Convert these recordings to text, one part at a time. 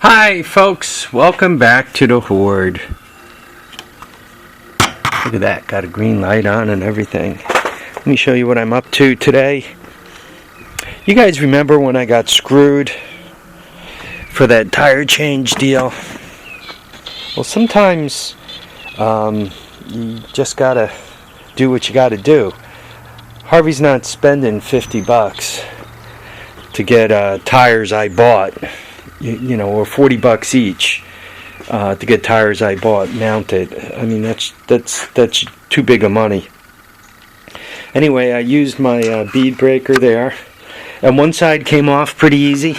Hi folks, welcome back to the Hoard. Look at that, got a green light on and everything. Let me show you what I'm up to today. You guys remember when I got screwed for that tire change deal? Well, sometimes you just gotta do what you gotta do. Harvey's not spending $50 to get tires I bought. You know, or $40 each to get tires I bought mounted. I mean, that's too big of money. Anyway, I used my bead breaker there, and one side came off pretty easy,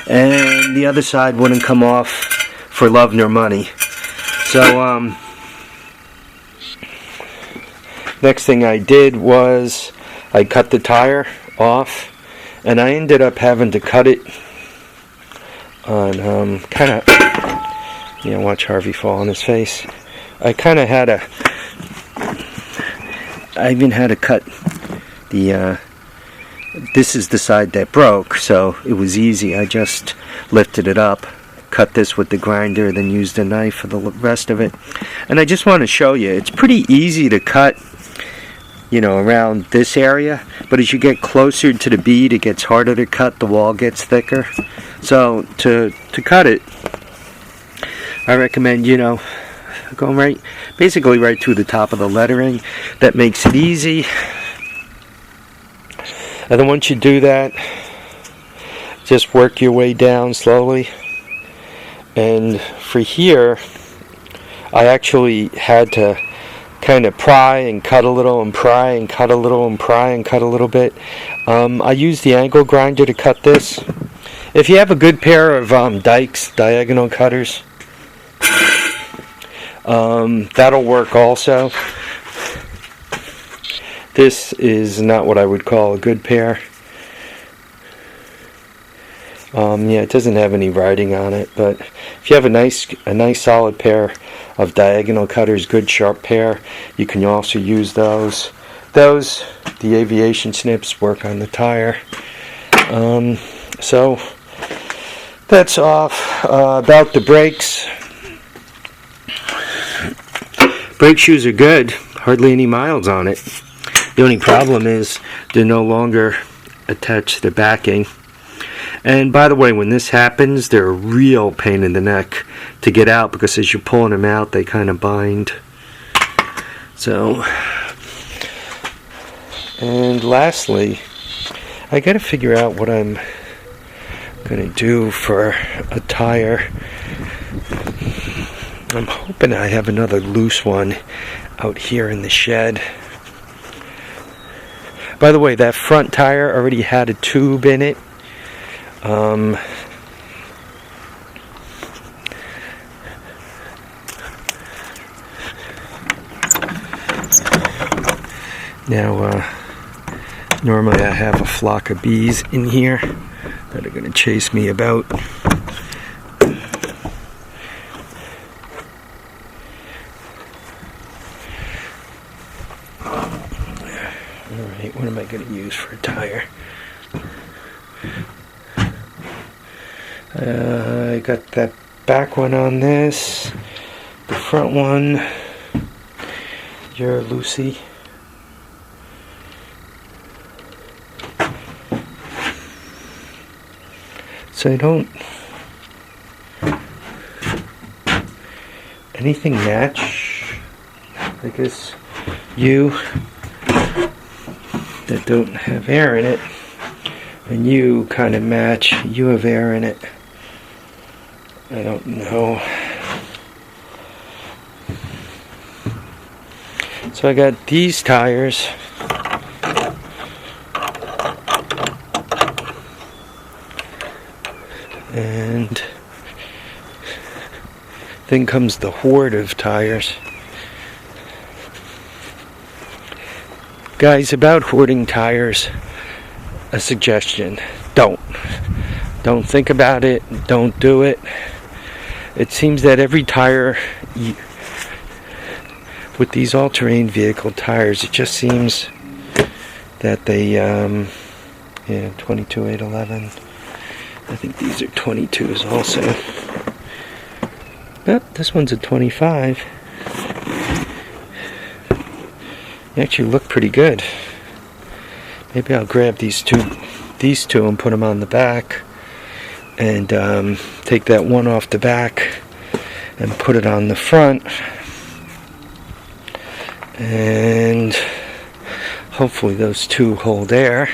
and the other side wouldn't come off for love nor money. So next thing I did was I cut the tire off, and I ended up having to cut it on kind of, watch Harvey fall on his face. I even had to cut the this is the side that broke, so it was easy. I just lifted it up, cut this with the grinder, then used a knife for the rest of it. And I just want to show you, it's pretty easy to cut, around this area, but as you get closer to the bead, it gets harder to cut. The wall gets thicker. So to cut it, I recommend going basically right through the top of the lettering. That makes it easy. And then once you do that, just work your way down slowly. And for here, I actually had to kind of pry and cut a little and pry and cut a little and pry and cut a little bit. I used the angle grinder to cut this. If you have a good pair of Dykes diagonal cutters, that'll work also. This is not what I would call a good pair. It doesn't have any writing on it, but if you have a nice solid pair of diagonal cutters, good sharp pair, you can also use those. The aviation snips, work on the tire. So that's off. About the brakes. Brake shoes are good. Hardly any miles on it. The only problem is they're no longer attached to the backing. And by the way, when this happens, they're a real pain in the neck to get out, because as you're pulling them out, they kind of bind. So, and lastly, I got to figure out what I'm going to do for a tire. I'm hoping I have another loose one out here in the shed. By the way, that front tire already had a tube in it. Now, normally I have a flock of bees in here that are going to chase me about. Alright, what am I going to use for a tire? I got that back one on this. The front one, you're Lucy. So I don't... anything match? I guess you that don't have air in it, and you kind of match. You have air in it. I don't know. So I got these tires. And then comes the Hoard of tires. Guys, about hoarding tires, a suggestion. Don't think about it. Don't do it. It seems that every tire with these all-terrain vehicle tires, it just seems that they 22,811. I think these are 22s also. But this one's a 25. They actually look pretty good. Maybe I'll grab these two and put them on the back, and take that one off the back and put it on the front, and hopefully those two hold air.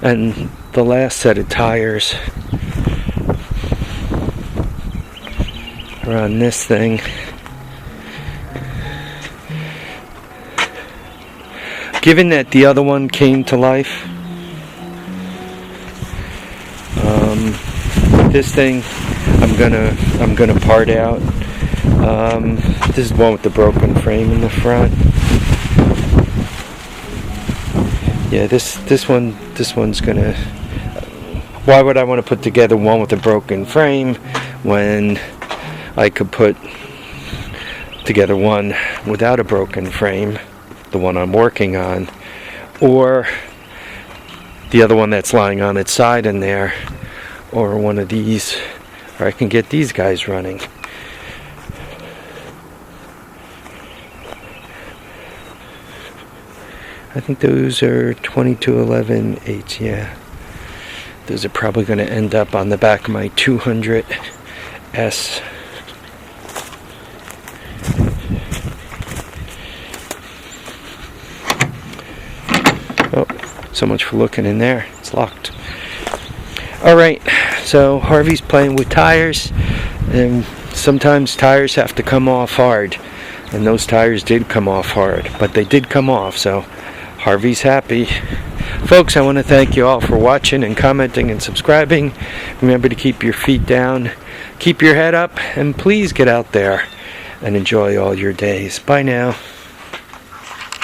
And the last set of tires are on this thing. Given that the other one came to life, this thing I'm gonna part out. This is the one with the broken frame in the front. Yeah, this one's gonna. Why would I want to put together one with a broken frame when I could put together one without a broken frame, the one I'm working on, or the other one that's lying on its side in there, or one of these, or I can get these guys running. I think those are 2211/8, yeah. Those are probably going to end up on the back of my 200S. Oh, so much for looking in there. It's locked. Alright, so Harvey's playing with tires, and sometimes tires have to come off hard. And those tires did come off hard, but they did come off, so Harvey's happy. Folks, I want to thank you all for watching and commenting and subscribing. Remember to keep your feet down, keep your head up, and please get out there and enjoy all your days. Bye now.